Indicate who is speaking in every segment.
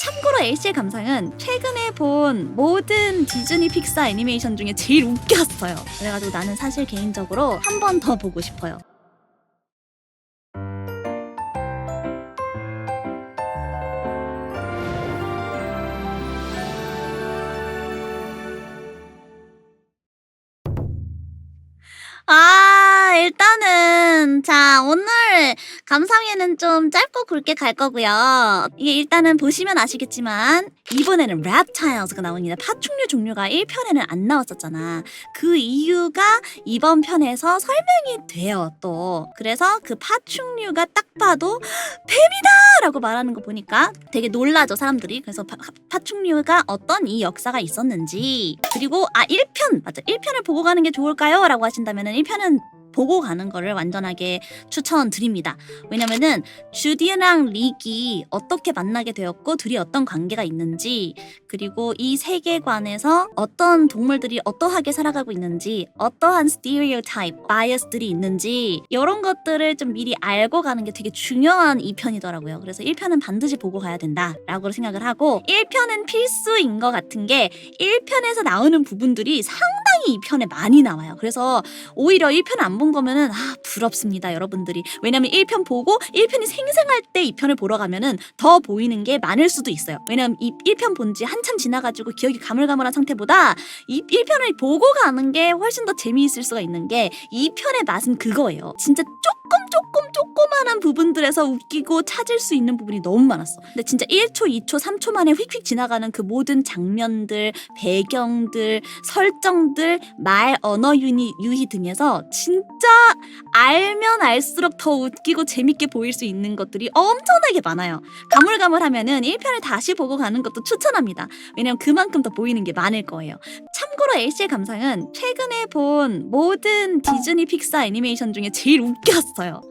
Speaker 1: 참고로 LC의 감상은 최근에 본 모든 디즈니 픽사 애니메이션 중에 제일 웃겼어요. 그래가지고 나는 사실 개인적으로 한 번 더 보고 싶어요. 일단은 오늘 감상회는 좀 짧고 굵게 갈 거고요. 이게 일단은 보시면 아시겠지만 이번에는 reptiles가 나옵니다. 파충류 종류가 1편에는 안 나왔었잖아. 그 이유가 이번 편에서 설명이 돼요. 또 그래서 그 파충류가 딱 봐도 뱀이다! 라고 말하는 거 보니까 되게 놀라죠, 사람들이. 그래서 파충류가 어떤 이 역사가 있었는지, 그리고 1편 맞아, 1편을 보고 가는 게 좋을까요? 라고 하신다면은 1편은 보고 가는 거를 완전하게 추천드립니다. 왜냐면은 주디랑 릭이 어떻게 만나게 되었고 둘이 어떤 관계가 있는지, 그리고 이 세계관에서 어떤 동물들이 어떠하게 살아가고 있는지, 어떠한 스티리오타입, 바이어스들이 있는지, 이런 것들을 좀 미리 알고 가는 게 되게 중요한 2편이더라고요. 그래서 1편은 반드시 보고 가야 된다라고 생각을 하고, 1편은 필수인 것 같은 게 1편에서 나오는 부분들이 상당히 2편에 많이 나와요. 그래서 오히려 1편 안 본 거면은 부럽습니다, 여러분들이. 왜냐면 1편 보고 1편이 생생할 때 2편을 보러 가면은 더 보이는 게 많을 수도 있어요. 왜냐면 1편 본 지 한참 지나가지고 기억이 가물가물한 상태보다 1편을 보고 가는 게 훨씬 더 재미있을 수가 있는 게, 2편의 맛은 그거예요. 진짜 조그만한 부분들에서 웃기고 찾을 수 있는 부분이 너무 많았어. 근데 진짜 1초, 2초, 3초 만에 휙휙 지나가는 그 모든 장면들, 배경들, 설정들, 말, 언어 유희 등에서 진짜 알면 알수록 더 웃기고 재밌게 보일 수 있는 것들이 엄청나게 많아요. 가물가물하면은 1편을 다시 보고 가는 것도 추천합니다. 왜냐면 그만큼 더 보이는 게 많을 거예요. 참고로 LC의 감상은 최근에 본 모든 디즈니 픽사 애니메이션 중에 제일 웃겼어요.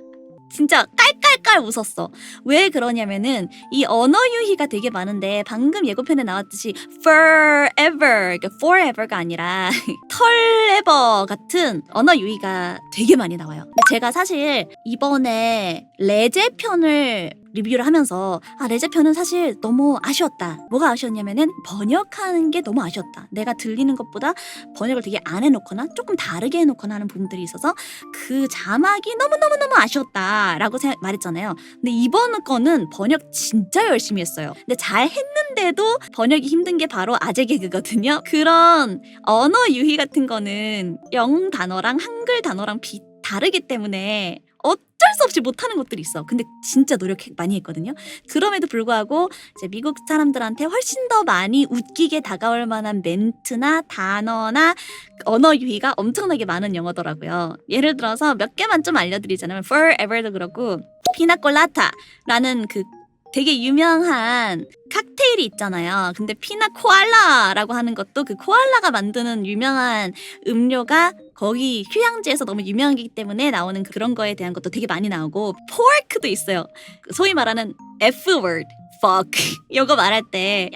Speaker 1: 진짜 깔깔깔 웃었어. 왜 그러냐면은 이 언어 유희가 되게 많은데, 방금 예고편에 나왔듯이 forever, 그러니까 forever가 아니라 털에버 같은 언어 유희가 되게 많이 나와요. 근데 제가 사실 이번에 레제 편을 리뷰를 하면서 레제 편은 사실 너무 아쉬웠다. 뭐가 아쉬웠냐면은 번역하는 게 너무 아쉬웠다. 내가 들리는 것보다 번역을 되게 안 해놓거나 조금 다르게 해놓거나 하는 부분들이 있어서 그 자막이 너무너무너무 아쉬웠다 라고 말했잖아요. 근데 이번 거는 번역 진짜 열심히 했어요. 근데 잘 했는데도 번역이 힘든 게 바로 아재 개그거든요. 그런 언어 유희 같은 거는 영어 단어랑 한글 단어랑 다르기 때문에 어쩔 수 없이 못하는 것들이 있어. 근데 진짜 노력 많이 했거든요. 그럼에도 불구하고 이제 미국 사람들한테 훨씬 더 많이 웃기게 다가올 만한 멘트나 단어나 언어 유희가 엄청나게 많은 영어더라고요. 예를 들어서 몇 개만 좀 알려드리자면 forever도 그렇고, 피나콜라타라는 그 되게 유명한 칵테일이 있잖아요. 근데 피나 코알라라고 하는 것도 그 코알라가 만드는 유명한 음료가 거기 휴양지에서 너무 유명하기 때문에 나오는 그런 거에 대한 것도 되게 많이 나오고, 포크도 있어요. 소위 말하는 F-word, fuck 이거 말할 때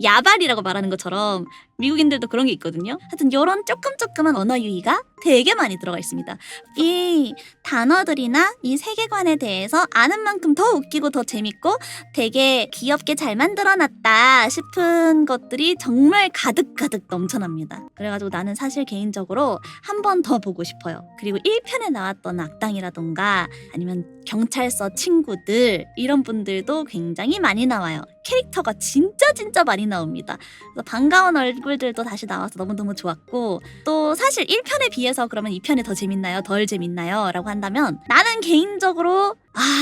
Speaker 1: 야발이라고 말하는 것처럼 미국인들도 그런 게 있거든요. 하여튼 이런 조금한 언어 유희가 되게 많이 들어가 있습니다. 이 단어들이나 이 세계관에 대해서 아는 만큼 더 웃기고 더 재밌고 되게 귀엽게 잘 만들어놨다 싶은 것들이 정말 가득가득 넘쳐납니다. 그래가지고 나는 사실 개인적으로 한 번 더 보고 싶어요. 그리고 1편에 나왔던 악당이라던가 아니면 경찰서 친구들, 이런 분들도 굉장히 많이 나와요. 캐릭터가 진짜 많이 나옵니다. 그래서 반가운 얼굴들도 다시 나와서 너무너무 좋았고, 또 사실 1편에 비해서 그러면 2편이 더 재밌나요? 덜 재밌나요? 라고 한다면 나는 개인적으로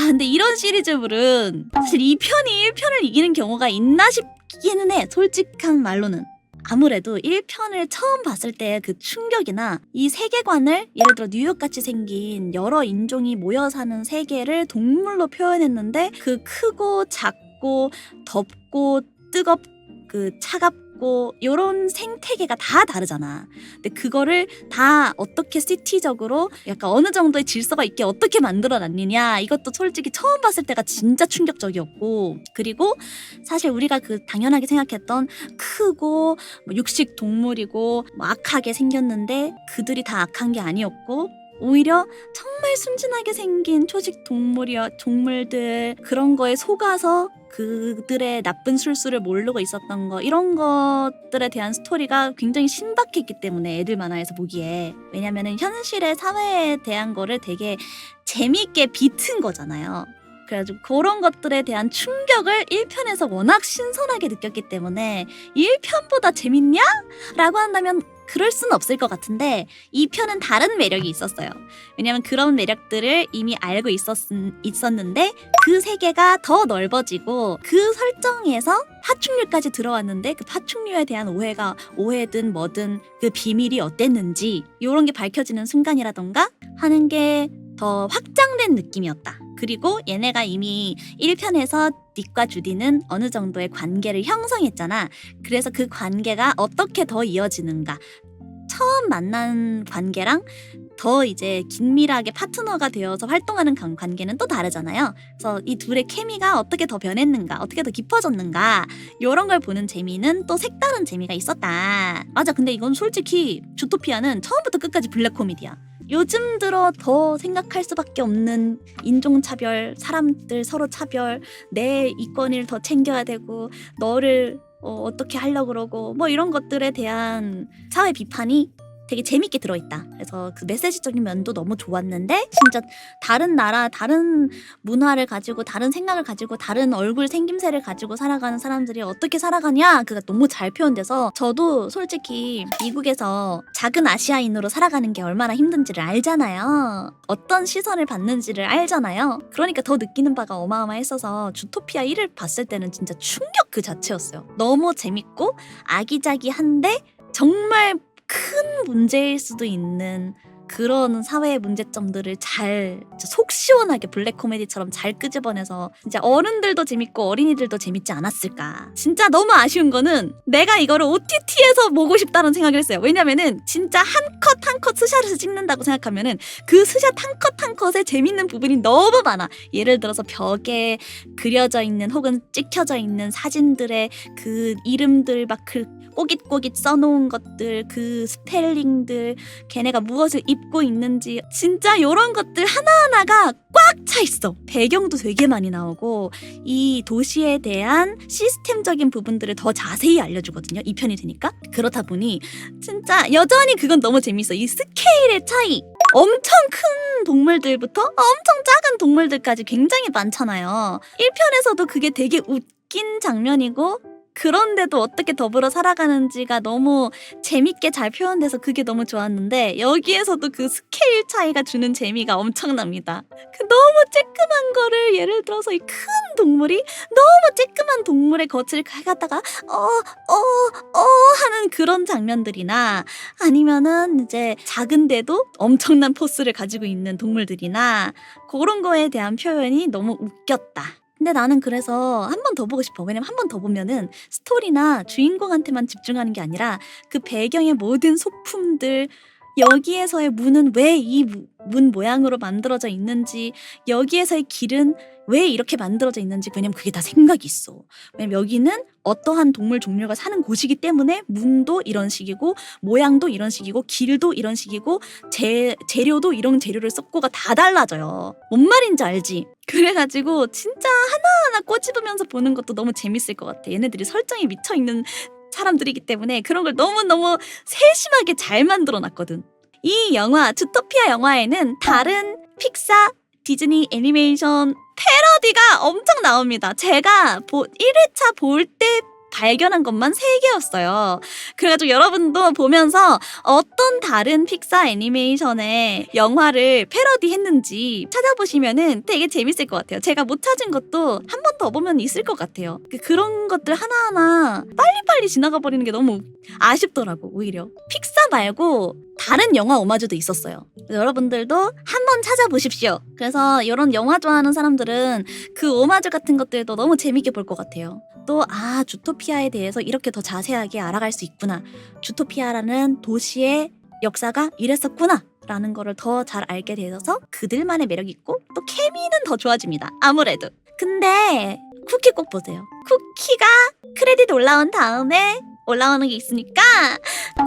Speaker 1: 근데 이런 시리즈물은 사실 2편이 1편을 이기는 경우가 있나 싶기는 해. 솔직한 말로는. 아무래도 1편을 처음 봤을 때 그 충격이나 이 세계관을, 예를 들어 뉴욕같이 생긴 여러 인종이 모여 사는 세계를 동물로 표현했는데 그 크고 작고 덥고 차갑고 요런 생태계가 다 다르잖아. 근데 그거를 다 어떻게 시티적으로 약간 어느 정도의 질서가 있게 어떻게 만들어놨느냐, 이것도 솔직히 처음 봤을 때가 진짜 충격적이었고, 그리고 사실 우리가 당연하게 생각했던 크고 육식 동물이고 악하게 생겼는데 그들이 다 악한 게 아니었고, 오히려 정말 순진하게 생긴 초식 동물들 그런 거에 속아서 그들의 나쁜 술수를 모르고 있었던 거 이런 것들에 대한 스토리가 굉장히 신박했기 때문에 애들 만화에서 보기에 왜냐면은 현실의 사회에 대한 거를 되게 재미있게 비튼 거잖아요. 그래가지고 그런 것들에 대한 충격을 1편에서 워낙 신선하게 느꼈기 때문에 1편보다 재밌냐? 라고 한다면 그럴 순 없을 것 같은데 2편은 다른 매력이 있었어요. 왜냐면 그런 매력들을 이미 알고 있었는데 그 세계가 더 넓어지고 그 설정에서 파충류까지 들어왔는데 그 파충류에 대한 오해든 뭐든 그 비밀이 어땠는지 이런 게 밝혀지는 순간이라던가 하는 게 더 확장된 느낌이었다. 그리고 얘네가 이미 1편에서 닉과 주디는 어느 정도의 관계를 형성했잖아. 그래서 그 관계가 어떻게 더 이어지는가. 처음 만난 관계랑 더 이제 긴밀하게 파트너가 되어서 활동하는 관계는 또 다르잖아요. 그래서 이 둘의 케미가 어떻게 더 변했는가, 어떻게 더 깊어졌는가 이런 걸 보는 재미는 또 색다른 재미가 있었다. 맞아. 근데 이건 솔직히 주토피아는 처음부터 끝까지 블랙 코미디야. 요즘 들어 더 생각할 수밖에 없는 인종차별, 사람들 서로 차별, 내 이권을 더 챙겨야 되고 너를 어떻게 하려고 그러고 뭐 이런 것들에 대한 사회 비판이 되게 재밌게 들어있다. 그래서 그 메시지적인 면도 너무 좋았는데 진짜 다른 나라, 다른 문화를 가지고 다른 생각을 가지고 다른 얼굴 생김새를 가지고 살아가는 사람들이 어떻게 살아가냐 그가 너무 잘 표현돼서 저도 솔직히 미국에서 작은 아시아인으로 살아가는 게 얼마나 힘든지를 알잖아요. 어떤 시선을 받는지를 알잖아요. 그러니까 더 느끼는 바가 어마어마했어서 주토피아 1을 봤을 때는 진짜 충격 그 자체였어요. 너무 재밌고 아기자기한데 정말 큰 문제일 수도 있는 그런 사회의 문제점들을 잘 속 시원하게 블랙 코미디처럼 잘 끄집어내서 진짜 어른들도 재밌고 어린이들도 재밌지 않았을까. 진짜 너무 아쉬운 거는 내가 이거를 OTT에서 보고 싶다는 생각을 했어요. 왜냐면은 진짜 한 컷 한 컷 스샷에서 찍는다고 생각하면은 그 스샷 한 컷 한 컷에 재밌는 부분이 너무 많아. 예를 들어서 벽에 그려져 있는 혹은 찍혀져 있는 사진들의 그 이름들 막 그 꼬깃꼬깃 써놓은 것들 그 스펠링들 걔네가 무엇을 입고 있는지 진짜 이런 것들 하나하나가 꽉 차 있어. 배경도 되게 많이 나오고 이 도시에 대한 시스템적인 부분들을 더 자세히 알려주거든요. 2편이 되니까. 그렇다 보니 진짜 여전히 그건 너무 재밌어. 이 스케일의 차이. 엄청 큰 동물들부터 엄청 작은 동물들까지 굉장히 많잖아요. 1편에서도 그게 되게 웃긴 장면이고 그런데도 어떻게 더불어 살아가는지가 너무 재밌게 잘 표현돼서 그게 너무 좋았는데 여기에서도 그 스케일 차이가 주는 재미가 엄청납니다. 그 너무 쬐끄만 거를 예를 들어서 이 큰 동물이 너무 쬐끄만 동물의 거치를 가다가 하는 그런 장면들이나 아니면은 이제 작은데도 엄청난 포스를 가지고 있는 동물들이나 그런 거에 대한 표현이 너무 웃겼다. 근데 나는 그래서 한 번 더 보고 싶어. 왜냐면 한 번 더 보면은 스토리나 주인공한테만 집중하는 게 아니라 그 배경의 모든 소품들 여기에서의 문은 왜 이 문 모양으로 만들어져 있는지 여기에서의 길은 왜 이렇게 만들어져 있는지 왜냐면 그게 다 생각이 있어. 왜냐면 여기는 어떠한 동물 종류가 사는 곳이기 때문에 문도 이런 식이고 모양도 이런 식이고 길도 이런 식이고 재료도 이런 재료를 썼고가 다 달라져요. 뭔 말인지 알지? 그래가지고 진짜 하나하나 꼬집으면서 보는 것도 너무 재밌을 것 같아. 얘네들이 설정이 미쳐있는 사람들이기 때문에 그런 걸 너무너무 세심하게 잘 만들어놨거든. 이 영화 주토피아 영화에는 다른 픽사 디즈니 애니메이션 패러디가 엄청 나옵니다. 제가 1회차 볼 때 발견한 것만 3개였어요. 그래가지고 여러분도 보면서 어떤 다른 픽사 애니메이션의 영화를 패러디했는지 찾아보시면은 되게 재밌을 것 같아요. 제가 못 찾은 것도 한 번 더 보면 있을 것 같아요. 그런 것들 하나하나 빨리빨리 지나가 버리는 게 너무 아쉽더라고. 오히려 픽사 말고 다른 영화 오마주도 있었어요. 여러분들도 한번 찾아보십시오. 그래서 이런 영화 좋아하는 사람들은 그 오마주 같은 것들도 너무 재밌게 볼 것 같아요. 또 주토피아에 대해서 이렇게 더 자세하게 알아갈 수 있구나. 주토피아라는 도시의 역사가 이랬었구나 라는 거를 더 잘 알게 되어서 그들만의 매력이 있고 또 케미는 더 좋아집니다. 아무래도. 근데 쿠키 꼭 보세요. 쿠키가 크레딧 올라온 다음에 올라오는 게 있으니까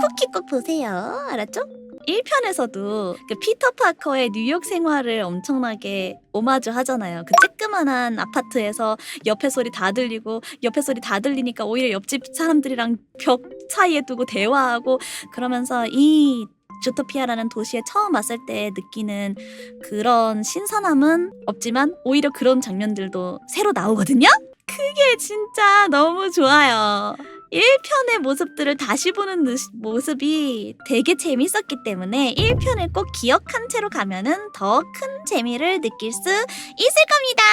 Speaker 1: 쿠키 꼭 보세요. 알았죠? 1편에서도 그 피터 파커의 뉴욕 생활을 엄청나게 오마주 하잖아요. 그 쬐끄만한 아파트에서 옆에 소리 다 들리고 옆에 소리 다 들리니까 오히려 옆집 사람들이랑 벽 사이에 두고 대화하고 그러면서 이 주토피아라는 도시에 처음 왔을 때 느끼는 그런 신선함은 없지만 오히려 그런 장면들도 새로 나오거든요? 그게 진짜 너무 좋아요. 1편의 모습들을 다시 보는 모습이 되게 재밌었기 때문에 1편을 꼭 기억한 채로 가면은 더 큰 재미를 느낄 수 있을 겁니다.